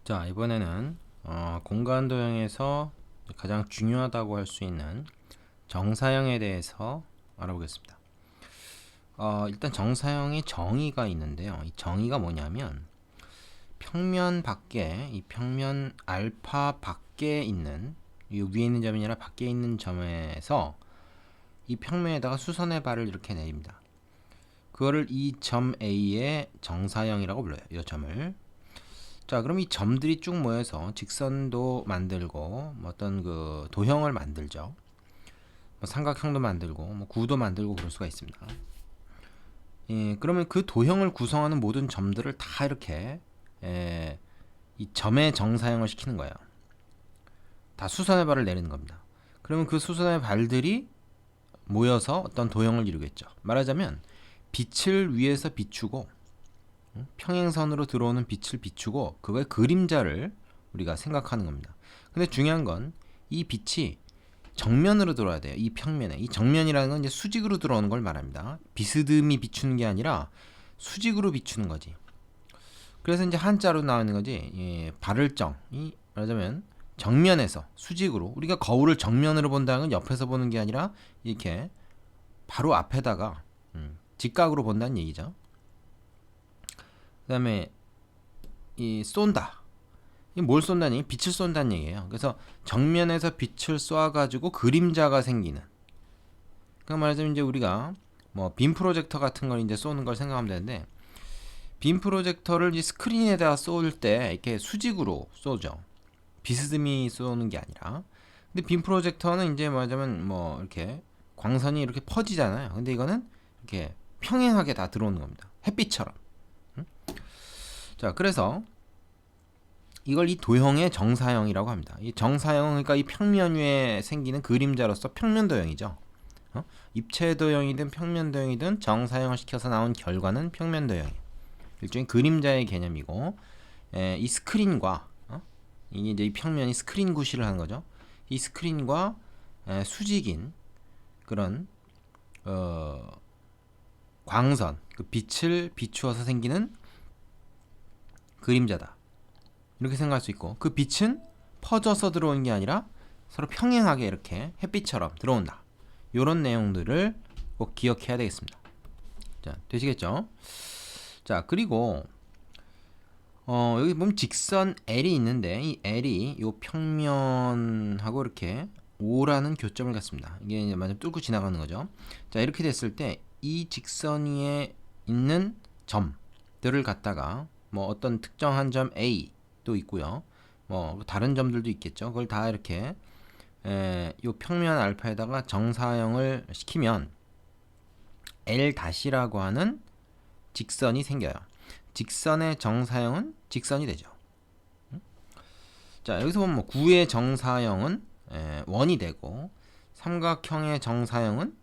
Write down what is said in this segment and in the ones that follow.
자, 이번에는 공간 도형에서 가장 중요하다고 할 수 있는 정사형에 대해서 알아보겠습니다. 일단 정사형의 정의가 있는데요. 이 정의가 뭐냐면 평면 밖에, 이 평면 알파 밖에 있는, 이 위에 있는 점이 아니라 밖에 있는 점에서 이 평면에다가 수선의 발을 이렇게 내립니다. 그거를 이 점 A의 정사형이라고 불러요. 이 점을. 자, 그럼 이 점들이 쭉 모여서 직선도 만들고 어떤 그 도형을 만들죠. 삼각형도 만들고 구도 만들고 그럴 수가 있습니다. 예, 그러면 그 도형을 구성하는 모든 점들을 다 이렇게 이 점의 정사형을 시키는 거예요. 다 수선의 발을 내리는 겁니다. 그러면 그 수선의 발들이 모여서 어떤 도형을 이루겠죠. 말하자면 빛을 위에서 비추고 평행선으로 들어오는 빛을 비추고 그거의 그림자를 우리가 생각하는 겁니다. 근데 중요한 건 이 빛이 정면으로 들어와야 돼요. 이 평면에. 이 정면이라는 건 이제 수직으로 들어오는 걸 말합니다. 비스듬히 비추는 게 아니라 수직으로 비추는 거지. 그래서 이제 한자로 나오는 거지. 예, 발을정이 말하자면 정면에서 수직으로, 우리가 거울을 정면으로 본다는 건 옆에서 보는 게 아니라 이렇게 바로 앞에다가 직각으로 본다는 얘기죠. 그다음에 이 쏜다. 이 뭘 쏜다니? 빛을 쏜다는 얘기예요. 그래서 정면에서 빛을 쏴가지고 그림자가 생기는. 그 말하자면 이제 우리가 뭐 빔 프로젝터 같은 걸 이제 쏘는 걸 생각하면 되는데, 빔 프로젝터를 이 스크린에다가 쏠 때 이렇게 수직으로 쏘죠. 비스듬히 쏘는 게 아니라. 근데 빔 프로젝터는 이제 말하자면 뭐 이렇게 광선이 이렇게 퍼지잖아요. 근데 이거는 이렇게 평행하게 다 들어오는 겁니다. 햇빛처럼. 자, 그래서 이걸 이 도형의 정사형이라고 합니다. 이 정사형은 그러니까 이 평면 위에 생기는 그림자로서 평면 도형이죠. 입체 도형이든 평면 도형이든 정사형을 시켜서 나온 결과는 평면 도형이에요. 일종의 그림자의 개념이고, 이 스크린과 이게 이제 이 평면이 스크린 구실을 하는 거죠. 이 스크린과 수직인 그런 광선, 그 빛을 비추어서 생기는 그림자다. 이렇게 생각할 수 있고, 그 빛은 퍼져서 들어오는 게 아니라 서로 평행하게 이렇게 햇빛처럼 들어온다. 이런 내용들을 꼭 기억해야 되겠습니다. 자, 되시겠죠? 자, 그리고 여기 보면 직선 L이 있는데, 이 L이 이 평면하고 이렇게 O라는 교점을 갖습니다. 이게 이제 만약 뚫고 지나가는 거죠. 자, 이렇게 됐을 때 이 직선 위에 있는 점들을 갖다가 뭐 어떤 특정한 점 A도 있고요. 뭐 다른 점들도 있겠죠. 그걸 다 이렇게 이 평면 알파에다가 정사형을 시키면 L-라고 하는 직선이 생겨요. 직선의 정사형은 직선이 되죠. 자, 여기서 보면 뭐 구의 정사형은 원이 되고, 삼각형의 정사형은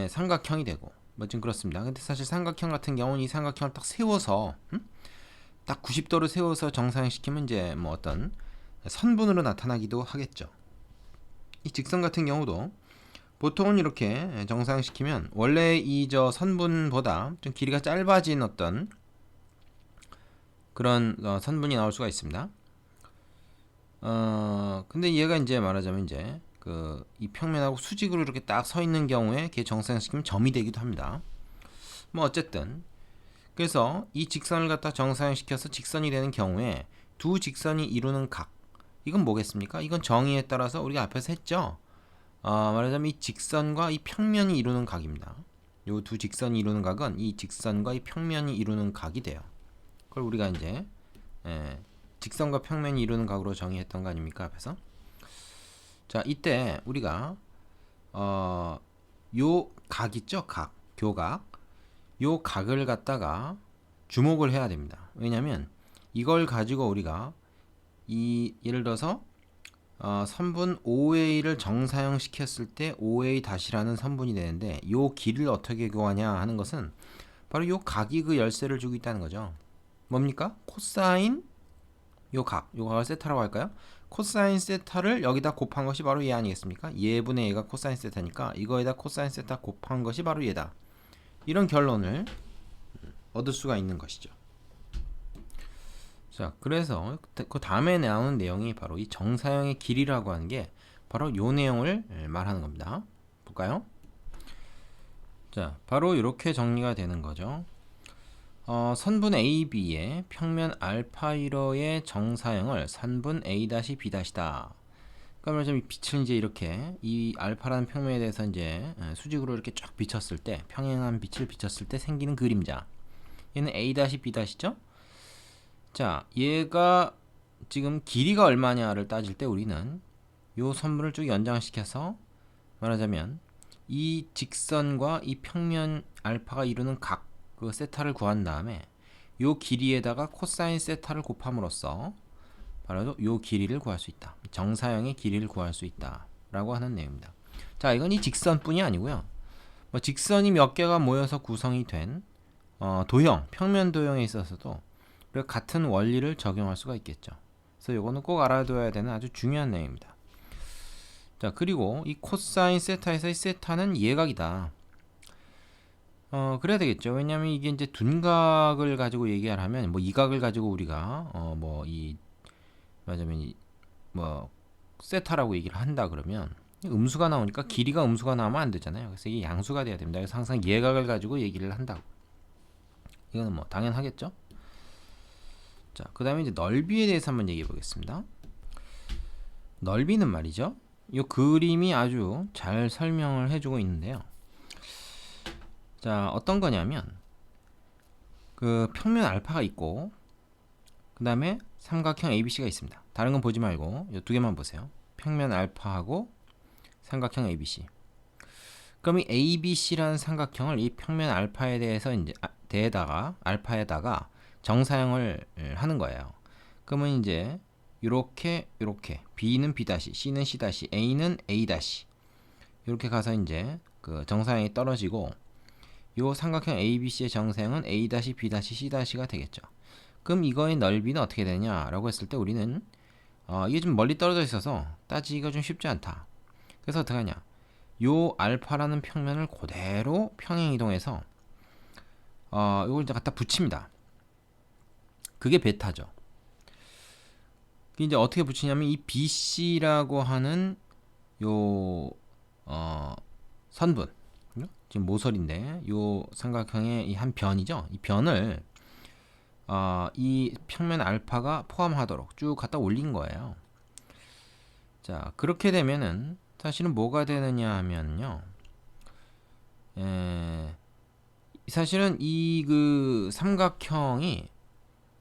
삼각형이 되고, 뭐 지금 그렇습니다. 근데 사실 삼각형 같은 경우는 이 삼각형을 딱 세워서 딱 90도로 세워서 정사형 시키면 이제 뭐 어떤 선분으로 나타나기도 하겠죠. 이 직선 같은 경우도 보통은 이렇게 정사형 시키면 원래 이 저 선분보다 좀 길이가 짧아진 어떤 그런 선분이 나올 수가 있습니다. 근데 얘가 이제 말하자면 이제 이 평면하고 수직으로 이렇게 딱 서 있는 경우에 걔 정사형시키면 점이 되기도 합니다. 뭐 어쨌든 그래서 이 직선을 갖다 정사형시켜서 직선이 되는 경우에 두 직선이 이루는 각, 이건 뭐겠습니까? 이건 정의에 따라서 우리가 앞에서 했죠. 말하자면 이 직선과 이 평면이 이루는 각입니다. 이 두 직선이 이루는 각은 이 직선과 이 평면이 이루는 각이 돼요. 그걸 우리가 이제 직선과 평면이 이루는 각으로 정의했던 거 아닙니까 앞에서? 자, 이때 우리가 요 각 있죠? 각, 교각. 요 각을 갖다가 주목을 해야 됩니다. 왜냐면 이걸 가지고 우리가 예를 들어서 선분 OA를 정사형 시켰을 때 OA 다시라는 선분이 되는데, 요 길을 어떻게 구하냐 하는 것은 바로 요 각이 그 열쇠를 주고 있다는 거죠. 뭡니까? 코사인 요 각을 세타라고 할까요? 코사인 세타를 여기다 곱한 것이 바로 얘 아니겠습니까? 얘분의 얘가 코사인 세타니까 이거에다 코사인 세타 곱한 것이 바로 얘다. 이런 결론을 얻을 수가 있는 것이죠. 자, 그래서 그 다음에 나오는 내용이 바로 이 정사형의 길이라고 하는 게 바로 요 내용을 말하는 겁니다. 볼까요? 자, 바로 이렇게 정리가 되는 거죠. 선분 AB의 평면 알파1호의 정사형을 선분 A-B'다. 그러면 좀 빛을 이제 이렇게 이 알파라는 평면에 대해서 이제 수직으로 이렇게 쫙 비쳤을 때, 평행한 빛을 비쳤을 때 생기는 그림자. 얘는 A-B'죠? 자, 얘가 지금 길이가 얼마냐를 따질 때 우리는 요 선분을 쭉 연장시켜서 말하자면 이 직선과 이 평면 알파가 이루는 각 그 세타를 구한 다음에 요 길이에다가 코사인 세타를 곱함으로써 바로 요 길이를 구할 수 있다. 정사형의 길이를 구할 수 있다 라고 하는 내용입니다. 자, 이건 이 직선뿐이 아니고요. 뭐 직선이 몇 개가 모여서 구성이 된 도형, 평면 도형에 있어서도 우리가 같은 원리를 적용할 수가 있겠죠. 그래서 이거는 꼭 알아둬야 되는 아주 중요한 내용입니다. 자, 그리고 이 코사인 세타에서 이 세타는 예각이다. 그래야 되겠죠. 왜냐면 이게 이제 둔각을 가지고 얘기하면 뭐 이 각을 가지고 우리가 맞으면 뭐 세타라고 얘기를 한다 그러면 음수가 나오니까 길이가 음수가 나오면 안 되잖아요. 그래서 이게 양수가 돼야 됩니다. 그래서 항상 예각을 가지고 얘기를 한다고. 이거는 뭐 당연하겠죠. 자, 그다음에 이제 넓이에 대해서 한번 얘기해 보겠습니다. 넓이는 말이죠. 이 그림이 아주 잘 설명을 해주고 있는데요. 자, 어떤 거냐면 그 평면 알파가 있고 그 다음에 삼각형 ABC가 있습니다. 다른 건 보지 말고 이 두 개만 보세요. 평면 알파하고 삼각형 ABC. 그럼 이 ABC라는 삼각형을 이 평면 알파에 대해서 이제 대에다가 알파에다가 정사형을 하는 거예요. 그러면 이제 이렇게 B는 B', C는 C', A는 A'. 이렇게 가서 이제 그 정사형이 떨어지고 요 삼각형 ABC의 정사형은 A', B', C'가 되겠죠. 그럼 이거의 넓이는 어떻게 되냐라고 했을 때 우리는 이게 좀 멀리 떨어져 있어서 따지기가 좀 쉽지 않다. 그래서 어떻게 하냐? 요 알파라는 평면을 그대로 평행 이동해서 이걸 이제 갖다 붙입니다. 그게 베타죠. 이제 어떻게 붙이냐면 이 BC라고 하는 요 선분, 지금 모서리인데 요 삼각형의 이 한 변이죠. 이 변을 이 평면 알파가 포함하도록 쭉 갖다 올린 거예요. 자, 그렇게 되면은 사실은 뭐가 되느냐 하면요. 사실은 이 그 삼각형이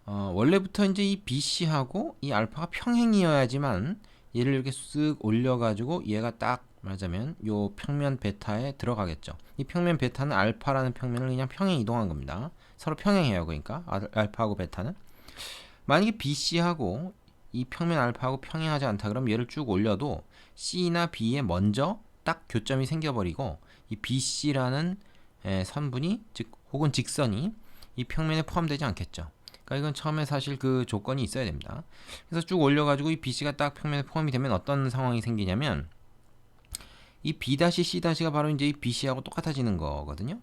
원래부터 이제 이 BC하고 이 알파가 평행이어야지만 얘를 이렇게 쓱 올려가지고 얘가 딱 말하자면 요 평면 베타에 들어가겠죠. 이 평면 베타는 알파라는 평면을 그냥 평행 이동한 겁니다. 서로 평행해요. 그러니까 알파하고 베타는. 만약에 BC하고 이 평면 알파하고 평행하지 않다 그러면 얘를 쭉 올려도 C나 B에 먼저 딱 교점이 생겨버리고 이 BC라는 선분이 즉 혹은 직선이 이 평면에 포함되지 않겠죠. 그러니까 이건 처음에 사실 그 조건이 있어야 됩니다. 그래서 쭉 올려가지고 이 BC가 딱 평면에 포함이 되면 어떤 상황이 생기냐면 이 B',C'가 바로 이제 이 BC하고 똑같아지는 거거든요.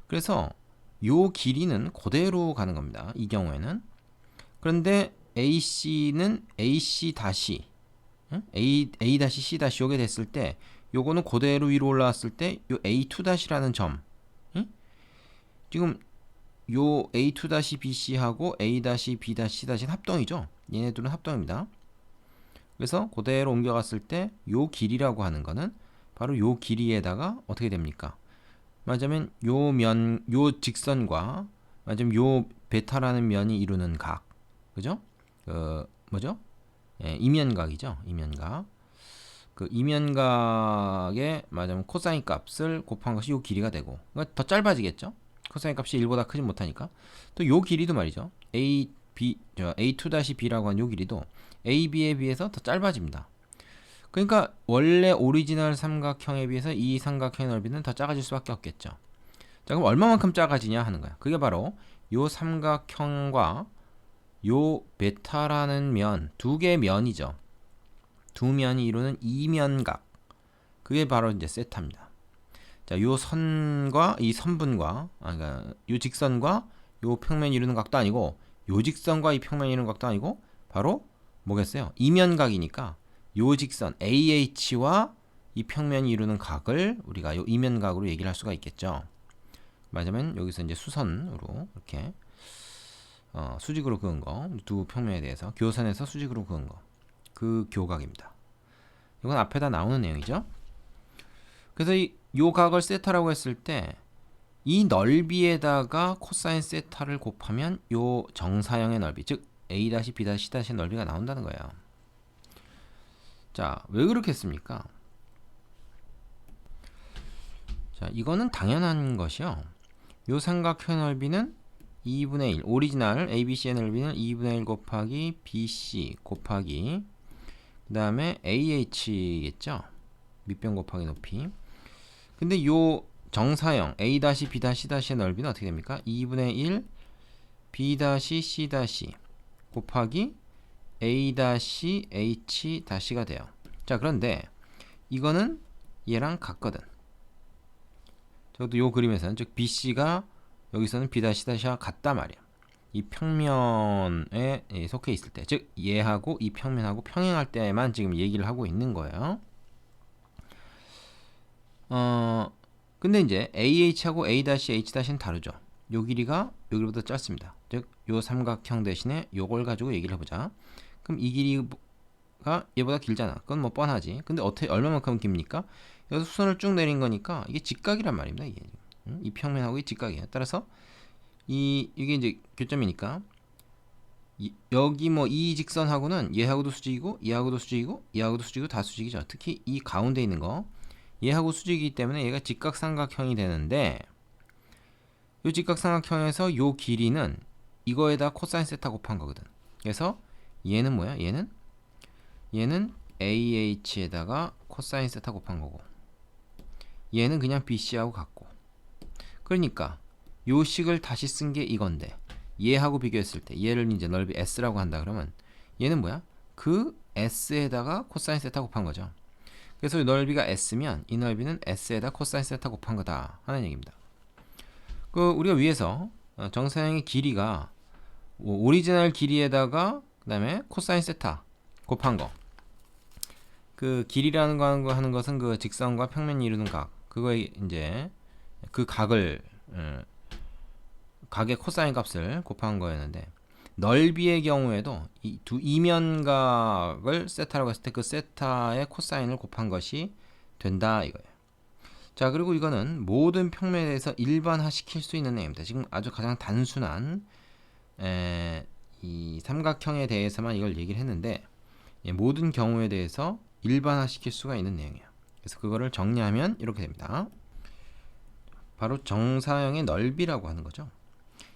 그래서 요 길이는 그대로 가는 겁니다. 이 경우에는. 그런데 AC는 AC 다시 A-C' 요게 됐을 때 요거는 그대로 위로 올라왔을 때 요 A2'라는 점 지금 요 A2-BC하고 A-B-C는 합동이죠. 얘네들은 합동입니다. 그래서 그대로 옮겨갔을 때 요 길이라고 하는 거는 바로 요 길이에다가 어떻게 됩니까? 맞으면 요 직선과 맞으면 요 베타라는 면이 이루는 각, 그죠? 뭐죠? 이면각이죠. 이면각. 그 이면각에 맞으면 코사인 값을 곱한 것이 요 길이가 되고, 그러니까 더 짧아지겠죠? 코사인 값이 1보다 크지 못하니까. 또 요 길이도 말이죠. A2-B라고 하는 요 길이도 AB에 비해서 더 짧아집니다. 그러니까 원래 오리지널 삼각형에 비해서 이 삼각형의 넓이는 더 작아질 수밖에 없겠죠. 자, 그럼 얼마만큼 작아지냐 하는 거야. 그게 바로 요 삼각형과 요 베타라는 면, 두 개의 면이죠. 두 면이 이루는 이면각. 그게 바로 이제 세타입니다. 자, 요 선과 이 선분과 그러니까 요 직선과 요 평면이 이루는 각도 아니고 요 직선과 이 평면이 이루는 각도 아니고 바로 뭐겠어요? 이면각이니까 요 직선 AH와 이 평면이 이루는 각을 우리가 요 이면각으로 얘기를 할 수가 있겠죠. 말하자면 여기서 이제 수선으로 이렇게 수직으로 그은 거, 두 평면에 대해서 교선에서 수직으로 그은 거, 그 교각입니다. 이건 앞에다 나오는 내용이죠. 그래서 요 각을 세타라고 했을 때 이 넓이에다가 코사인 세타를 곱하면 요 정사형의 넓이, 즉 A-B-C의 넓이가 나온다는 거예요. 자, 왜 그렇게 했습니까? 자, 이거는 당연한 것이요. 요 삼각형의 넓이는 2분의 1, 오리지널 ABC의 넓이는 2분의 1 곱하기 BC 곱하기 그 다음에 AH겠죠? 밑변 곱하기 높이. 근데 요 정사형 A-B-C의 넓이는 어떻게 됩니까? 2분의 1 B-C' 곱하기 A-H'가 돼요. 자, 그런데 이거는 얘랑 같거든. 저도 요 그림에서는 즉 BC가 여기서는 B-C와 같단 말이야. 이 평면에 속해 있을 때, 즉 얘하고 이 평면하고 평행할 때만 지금 얘기를 하고 있는 거예요. 근데 이제 AH하고 A-H'는 다르죠. 요 길이가 여기보다 짧습니다. 즉 요 삼각형 대신에 요걸 가지고 얘기를 해보자. 그럼 이 길이가 얘보다 길잖아. 그건 뭐 뻔하지. 근데 어떻게 얼마만큼 깁니까? 여기서 수선을 쭉 내린 거니까 이게 직각이란 말입니다. 이게 이 평면하고 이 직각이에요. 따라서 이게 이제 교점이니까 여기 뭐 이 직선하고는 얘하고도 수직이고 얘하고도 수직이고 얘하고도 수직이고 다 수직이죠. 특히 이 가운데 있는 거 얘하고 수직이기 때문에 얘가 직각삼각형이 되는데 이 직각삼각형에서 요 길이는 이거에다 코사인 세타 곱한 거거든. 그래서 얘는 뭐야? 얘는 AH에다가 코사인 세타 곱한 거고 얘는 그냥 BC하고 같고 그러니까 요 식을 다시 쓴 게 이건데 얘하고 비교했을 때 얘를 이제 넓이 S라고 한다 그러면 얘는 뭐야? 그 S에다가 코사인 세타 곱한 거죠. 그래서 이 넓이가 S면 이 넓이는 S에다 코사인 세타 곱한 거다 하는 얘기입니다. 그 우리가 위에서 정사형의 길이가 오리지널 길이에다가 그 다음에 코사인 세타 곱한 거. 그 길이라는 거 하는 것은 그 직선과 평면이 이루는 각. 그거에 이제 그 각을 각의 코사인 값을 곱한 거였는데 넓이의 경우에도 이 두 이면각을 세타라고 했을 때 그 세타의 코사인을 곱한 것이 된다 이거예요. 자, 그리고 이거는 모든 평면에 대해서 일반화 시킬 수 있는 내용입니다. 지금 아주 가장 단순한 이 삼각형에 대해서만 이걸 얘기를 했는데 모든 경우에 대해서 일반화 시킬 수가 있는 내용이에요. 그래서 그거를 정리하면 이렇게 됩니다. 바로 정사형의 넓이라고 하는 거죠.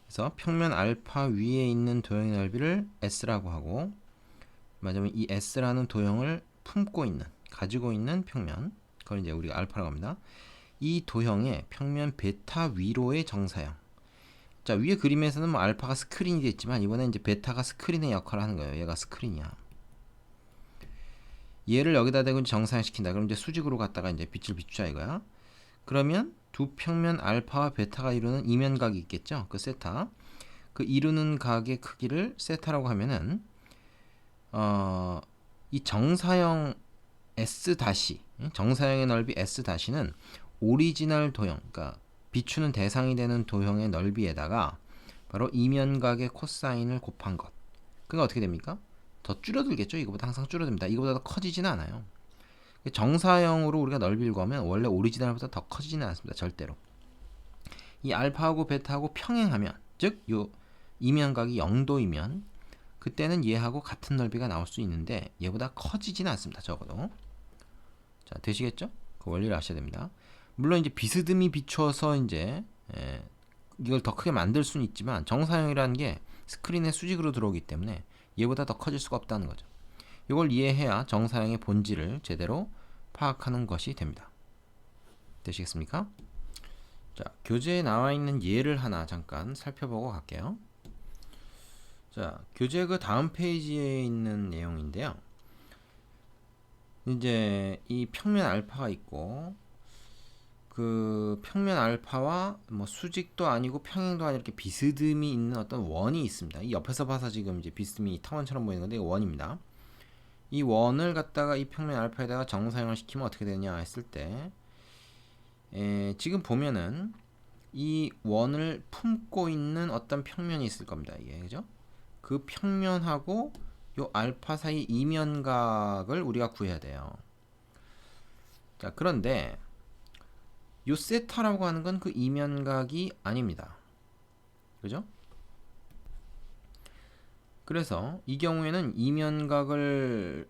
그래서 평면 알파 위에 있는 도형의 넓이를 S라고 하고 말하자면 이 S라는 도형을 품고 있는 가지고 있는 평면 그걸 이제 우리가 알파라고 합니다. 이 도형의 평면 베타 위로의 정사형. 자, 위에 그림에서는 뭐 알파가 스크린이 됐지만 이번에 이제 베타가 스크린의 역할을 하는 거예요. 얘가 스크린이야. 얘를 여기다 대고 정사형 시킨다. 그럼 이제 수직으로 갔다가 이제 빛을 비추자 이거야. 그러면 두 평면 알파와 베타가 이루는 이면각이 있겠죠. 그 세타. 그 이루는 각의 크기를 세타라고 하면은 이 정사형 S 다시 정사형의 넓이 S 다시는 오리지널 도형, 그러니까 비추는 대상이 되는 도형의 넓이에다가 바로 이면각의 코사인을 곱한 것. 그러니까 어떻게 됩니까? 더 줄어들겠죠. 이거보다 항상 줄어듭니다. 이거보다 더 커지지는 않아요. 정사형으로 우리가 넓이를 구하면 원래 오리지널보다 더 커지지는 않습니다. 절대로. 이 알파하고 베타하고 평행하면, 즉 요 이면각이 0도이면 그때는 얘하고 같은 넓이가 나올 수 있는데 얘보다 커지지는 않습니다. 적어도. 자, 되시겠죠? 그 원리를 아셔야 됩니다. 물론 이제 비스듬히 비춰서 이제 이걸 더 크게 만들 수는 있지만 정사형이라는 게 스크린에 수직으로 들어오기 때문에 얘보다 더 커질 수가 없다는 거죠. 이걸 이해해야 정사형의 본질을 제대로 파악하는 것이 됩니다. 되시겠습니까? 자, 교재에 나와 있는 예를 하나 잠깐 살펴보고 갈게요. 자, 교재 그 다음 페이지에 있는 내용인데요. 이제 이 평면 알파가 있고 그 평면 알파와 뭐 수직도 아니고 평행도 아니고 이렇게 비스듬히 있는 어떤 원이 있습니다. 이 옆에서 봐서 지금 이제 비스듬히 타원처럼 보이는 건데 이거 원입니다. 이 원을 갖다가 이 평면 알파에다가 정사형을 시키면 어떻게 되냐 했을 때 지금 보면은 이 원을 품고 있는 어떤 평면이 있을 겁니다. 이게 그죠? 그 평면하고 요 알파 사이 이면각을 우리가 구해야 돼요. 자, 그런데 요 세타라고 하는 건 그 이면각이 아닙니다. 그죠? 그래서 이 경우에는 이면각을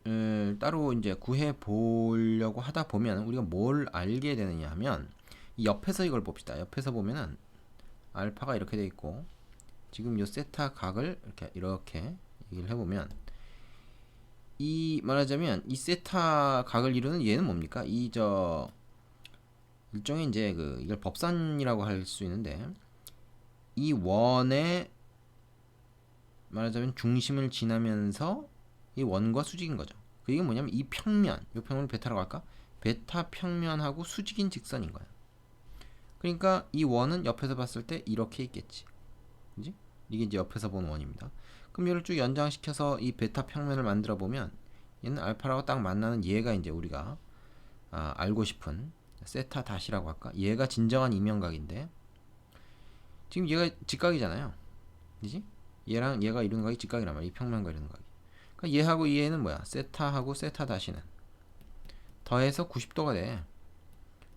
따로 이제 구해 보려고 하다 보면 우리가 뭘 알게 되느냐 하면 이 옆에서 이걸 봅시다. 옆에서 보면은 알파가 이렇게 돼 있고 지금 요 세타 각을 이렇게 얘기를 해보면 이 말하자면 이 세타 각을 이루는 얘는 뭡니까? 이 저 일종의 이제 그 이걸 법산이라고 할 수 있는데 이 원의 말하자면 중심을 지나면서 이 원과 수직인 거죠. 그 이게 뭐냐면 이 평면, 이 평면을 베타라고 할까? 베타 평면하고 수직인 직선인 거야. 그러니까 이 원은 옆에서 봤을 때 이렇게 있겠지. 그지? 이게 이제 옆에서 본 원입니다. 그럼 얘를 쭉 연장시켜서 이 베타 평면을 만들어 보면 얘는 알파라고 딱 만나는 얘가 이제 우리가 알고 싶은 세타 다시라고 할까? 얘가 진정한 이면각인데 지금 얘가 직각이잖아요. 그지? 얘랑 얘가 이루는 각이 직각이란 말이야. 이 평면과 이루는 각이. 그러니까 얘하고 이 얘는 뭐야? 세타하고 세타 다시는 더해서 90도가 돼.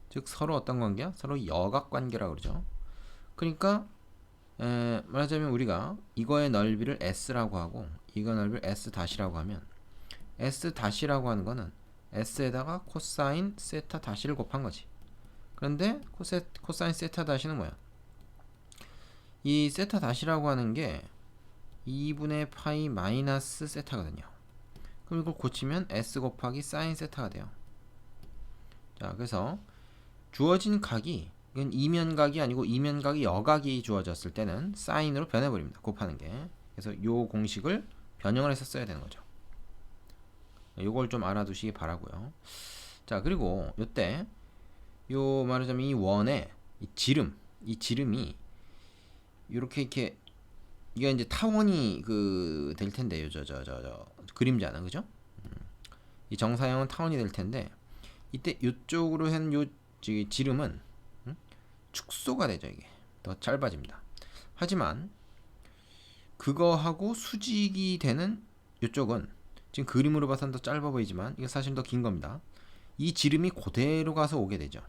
즉 서로 어떤 관계야? 서로 여각 관계라고 그러죠. 그러니까 말하자면 우리가 이거의 넓이를 s라고 하고 이거 넓이를 s 다시라고 하면 s 다시라고 하는 거는 s에다가 코사인 세타 다시를 곱한 거지. 그런데 코사인 세타 다시는 뭐야? 이 세타 다시라고 하는 게 2분의 파이 마이너스 세타거든요. 그럼 이걸 고치면 s 곱하기 사인 세타가 돼요. 자, 그래서 주어진 각이 이건 이면각이 아니고 이면각이 여각이 주어졌을 때는 사인으로 변해버립니다. 곱하는 게. 그래서 이 공식을 변형을 해서 써야 되는 거죠. 요걸 좀 알아두시기 바라고요. 자, 그리고 요때 요 말하자면 이 원의 이 지름이 이렇게 이게 이제 타원이 그 될 텐데요. 저 그림자는 그죠? 이 정사형은 타원이 될 텐데 이때 이쪽으로 한 요 지름은 축소가 되죠. 이게 더 짧아집니다. 하지만 그거하고 수직이 되는 이쪽은 지금 그림으로 봐서는 더 짧아 보이지만 이게 사실 더 긴 겁니다. 이 지름이 그대로 가서 오게 되죠.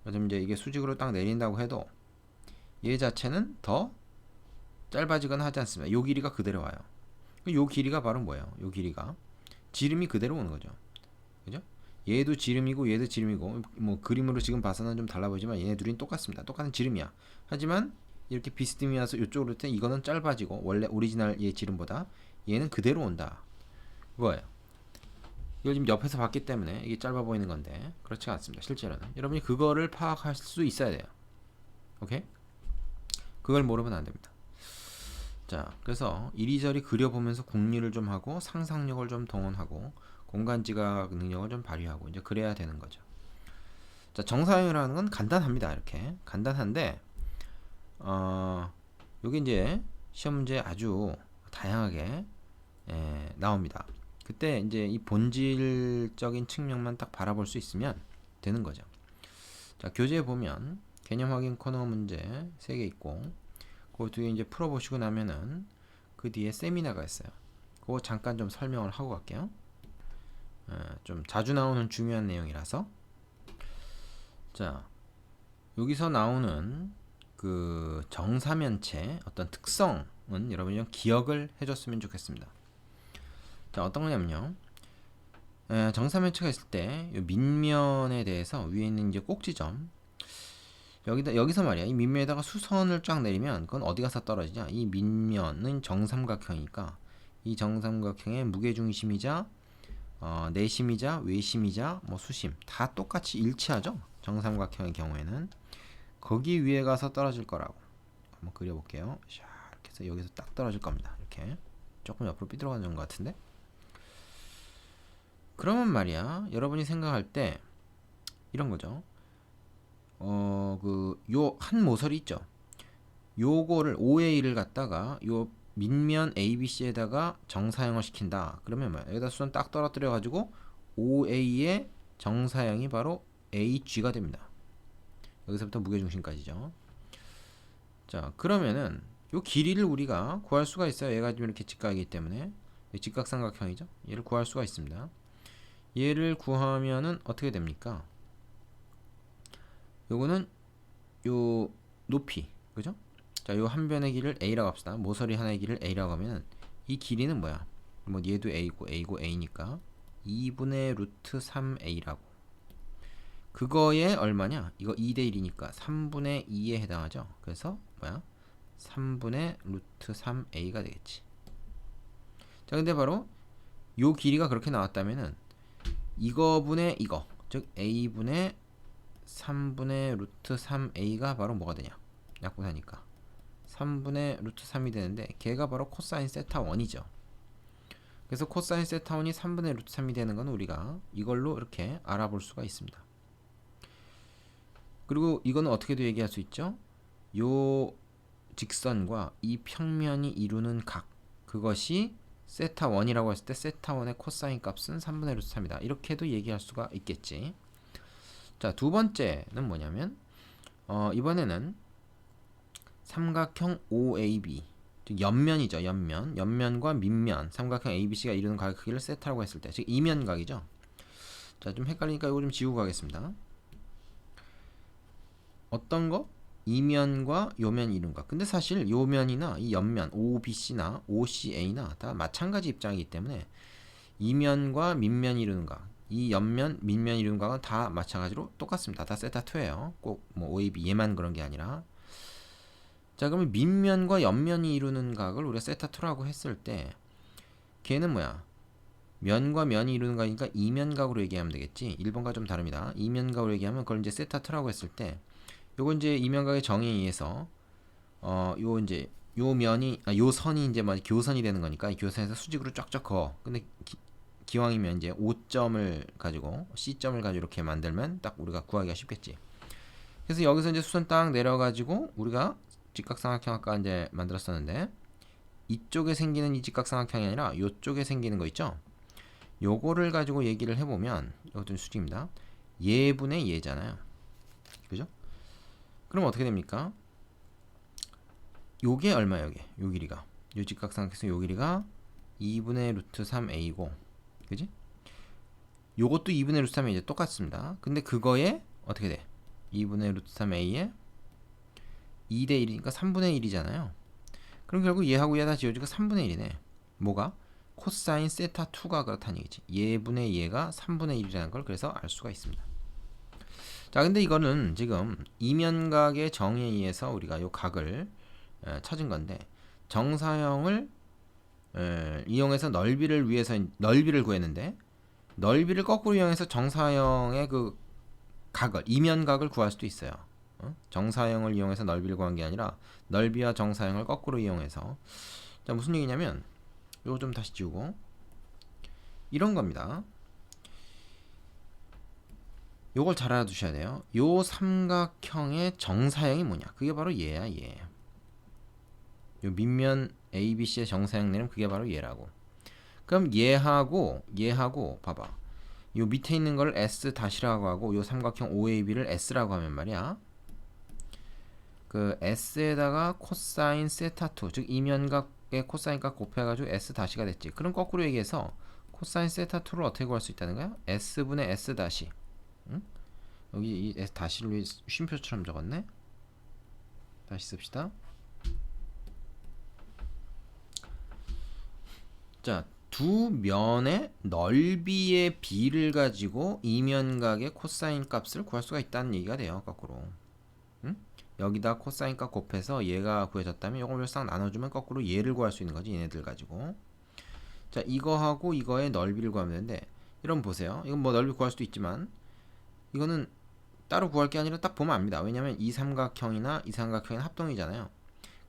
그래서 이제 이게 수직으로 딱 내린다고 해도 얘 자체는 더 짧아지거나 하지 않습니다. 요 길이가 그대로 와요. 요 길이가 바로 뭐예요? 요 길이가 지름이 그대로 오는 거죠. 그죠? 얘도 지름이고 얘도 지름이고 뭐 그림으로 지금 봐서는 좀 달라 보이지만 얘네 둘이 똑같습니다. 똑같은 지름이야. 하지만 이렇게 비스듬히 와서 이쪽으로 때 이거는 짧아지고 원래 오리지널 얘 지름보다 얘는 그대로 온다. 그거예요. 이걸 지금 옆에서 봤기 때문에 이게 짧아 보이는 건데 그렇지가 않습니다. 실제로는 여러분이 그거를 파악할 수 있어야 돼요. 오케이? 그걸 모르면 안 됩니다. 자, 그래서 이리저리 그려보면서 국리를 좀 하고 상상력을 좀 동원하고 공간지각 능력을 좀 발휘하고 이제 그래야 되는 거죠. 자, 정사형이라는 건 간단합니다. 이렇게 간단한데 여기 이제 시험 문제 아주 다양하게 나옵니다. 그때 이제 이 본질적인 측면만 딱 바라볼 수 있으면 되는 거죠. 자, 교재에 보면 개념 확인 코너 문제 3개 있고 그 뒤에 이제 풀어보시고 나면은 그 뒤에 세미나가 있어요. 그거 잠깐 좀 설명을 하고 갈게요. 좀 자주 나오는 중요한 내용이라서. 자, 여기서 나오는 그 정사면체 어떤 특성은 여러분이 좀 기억을 해줬으면 좋겠습니다. 자, 어떤 거냐면요. 정사면체가 있을 때 밑면에 대해서 위에 있는 이제 꼭지점 여기서 말이야. 이 밑면에다가 수선을 쫙 내리면 그건 어디 가서 떨어지냐? 이 밑면은 정삼각형이니까 이 정삼각형의 무게중심이자 내심이자 외심이자 뭐 수심 다 똑같이 일치하죠. 정삼각형의 경우에는 거기 위에 가서 떨어질 거라고 한번 그려볼게요. 이렇게 해서 여기서 딱 떨어질 겁니다. 이렇게 조금 옆으로 삐뚤어가는 것 같은데. 그러면 말이야, 여러분이 생각할 때 이런 거죠. 요 한 모서리 있죠. 요거를 OA를 갖다가 요 밑면 ABC에다가 정사형을 시킨다. 그러면 뭐야? 여기다 수선 딱 떨어뜨려 가지고 OA의 정사형이 바로 AG가 됩니다. 여기서부터 무게중심까지죠. 자, 그러면은 요 길이를 우리가 구할 수가 있어요. 얘가 지금 이렇게 직각이기 때문에 직각삼각형이죠. 얘를 구할 수가 있습니다. 얘를 구하면은 어떻게 됩니까? 요거는 요 높이, 그죠? 자, 요 한 변의 길이를 A라고 합시다. 모서리 하나의 길이를 A라고 하면 이 길이는 뭐야? 뭐 얘도 A고 A니까 2분의 루트 3A라고. 그거에 얼마냐? 이거 2대 1이니까 3분의 2에 해당하죠. 그래서 뭐야? 3분의 루트 3A가 되겠지. 자, 근데 바로 요 길이가 그렇게 나왔다면은 이거분의 이거, 즉 A분의 3분의 루트 3A가 바로 뭐가 되냐? 약분하니까 3분의 루트 3이 되는데 걔가 바로 코사인 세타 1이죠. 그래서 코사인 세타 1이 3분의 루트 3이 되는 건 우리가 이걸로 이렇게 알아볼 수가 있습니다. 그리고 이거는 어떻게도 얘기할 수 있죠? 요 직선과 이 평면이 이루는 각, 그것이 세타 1이라고 했을 때 세타 1의 코사인 값은 3분의 루트 3이다. 이렇게도 얘기할 수가 있겠지. 자, 두 번째는 뭐냐면 이번에는 삼각형 OAB, 즉 옆면이죠. 옆면과 밑면, 삼각형 ABC가 이루는 각의 크기를 세타라고 했을 때, 즉 이면각이죠. 자, 좀 헷갈리니까 이거 좀 지우고 가겠습니다. 어떤 거? 이면과 요면 이루는 각. 근데 사실 요면이나 이 옆면 OBC나 OCA나 다 마찬가지 입장이기 때문에 이면과 밑면 이루는 각, 이 옆면, 밑면 이루는 각은 다 마찬가지로 똑같습니다. 다 세타 2예요. 꼭 뭐 OAB 얘만 그런 게 아니라. 자, 그러면 밑면과 옆면이 이루는 각을 우리가 세타 2라고 했을 때 걔는 뭐야? 면과 면이 이루는 각이니까 이면각으로 얘기하면 되겠지. 1번과 좀 다릅니다. 이면각으로 얘기하면 그걸 이제 세타 2라고 했을 때 요거 이제 이면각의 정의에 의해서 요 이제 요 면이 요 선이 이제 뭐 교선이 되는 거니까 이 교선에서 수직으로 쫙쫙 그어. 근데 기왕이면 이제 O점을 가지고 C점을 가지고 이렇게 만들면 딱 우리가 구하기가 쉽겠지. 그래서 여기서 이제 수선 딱 내려가지고 우리가 직각삼각형 아까 이제 만들었었는데 이쪽에 생기는 이 직각삼각형이 아니라 이쪽에 생기는 거 있죠. 요거를 가지고 얘기를 해보면 이것도 수직입니다. 예분의 예잖아요. 그죠? 그럼 어떻게 됩니까? 요게 얼마예요? 요 길이가 요 직각삼각형에서 요 길이가 2분의 루트 3a고, 그지? 요것도 2분의 루트 3a 이제 똑같습니다. 근데 그거에 어떻게 돼? 2분의 루트 3a에 2대 1이니까 3분의 1이잖아요. 그럼 결국 얘하고 얘 다 지워지고 3분의 1이네. 뭐가? 코사인 세타 2가 그렇다는 얘기지. 얘분의 얘가 3분의 1이라는 걸 그래서 알 수가 있습니다. 자, 근데 이거는 지금 이면각의 정의에 의해서 우리가 요 각을 찾은 건데 정사형을 이용해서 넓이를 구했는데 넓이를 거꾸로 이용해서 정사형의 그 각을 이면각을 구할 수도 있어요. 정사형을 이용해서 넓이를 구한 게 아니라 넓이와 정사형을 거꾸로 이용해서. 자, 무슨 얘기냐면 요거 좀 다시 지우고 이런 겁니다. 요걸 잘 알아두셔야 돼요. 요 삼각형의 정사형이 뭐냐? 그게 바로 얘야, 얘. 요 밑면 ABC의 정사형 내면 그게 바로 얘라고. 그럼 얘하고 봐봐. 요 밑에 있는 걸 S 다시라고 하고 요 삼각형 OAB를 S라고 하면 말이야. 그 S에다가 코사인 세타 2, 즉 이면각의 코사인값 곱해가지고 S 다시가 됐지. 그럼 거꾸로 얘기해서 코사인 세타 2를 어떻게 구할 수 있다는 거야? S분의 S 다시. 응? 여기 이 S 다시를 쉼표처럼 적었네. 다시 씁시다. 자, 두 면의 넓이의 비를 가지고 이면각의 코사인 값을 구할 수가 있다는 얘기가 돼요. 거꾸로. 응? 여기다 코사인 값 곱해서 얘가 구해졌다면 이걸 싹 나눠주면 거꾸로 얘를 구할 수 있는 거지. 얘네들 가지고. 자, 이거하고 이거의 넓이를 구하면 되는데 이러면 보세요. 이건 뭐 넓이 구할 수도 있지만 이거는 따로 구할 게 아니라 딱 보면 압니다. 왜냐면 이 삼각형이나 이 삼각형은 합동이잖아요.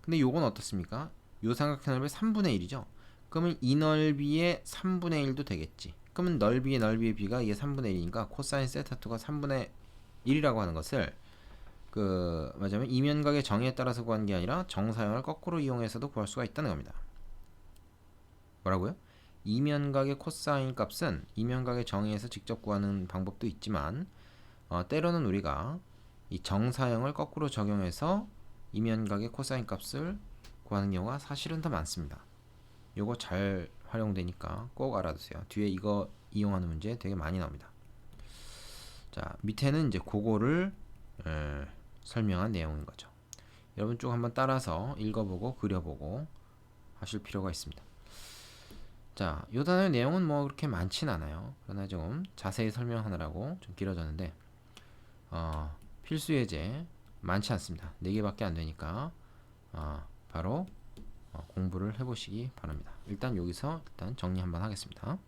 근데 요건 어떻습니까? 요 삼각형 넓이 3분의 1이죠. 그러면 이 넓이의 3분의 1도 되겠지. 그러면 넓이의 비가 이게 3분의 1이니까 코사인 세타 2가 3분의 1이라고 하는 것을 맞으면 이면각의 정의에 따라서 구하는 게 아니라 정사형을 거꾸로 이용해서도 구할 수가 있다는 겁니다. 뭐라고요? 이면각의 코사인 값은 이면각의 정의에서 직접 구하는 방법도 있지만 때로는 우리가 이 정사형을 거꾸로 적용해서 이면각의 코사인 값을 구하는 경우가 사실은 더 많습니다. 요거 잘 활용되니까 꼭 알아두세요. 뒤에 이거 이용하는 문제 되게 많이 나옵니다. 자, 밑에는 이제 그거를 설명한 내용인 거죠. 여러분 쭉 한번 따라서 읽어보고 그려보고 하실 필요가 있습니다. 자, 요 단어의 내용은 뭐 그렇게 많진 않아요. 그러나 좀 자세히 설명하느라고 좀 길어졌는데 필수 예제 많지 않습니다. 4개밖에 안 되니까 바로 공부를 해보시기 바랍니다. 일단 여기서 정리 한번 하겠습니다.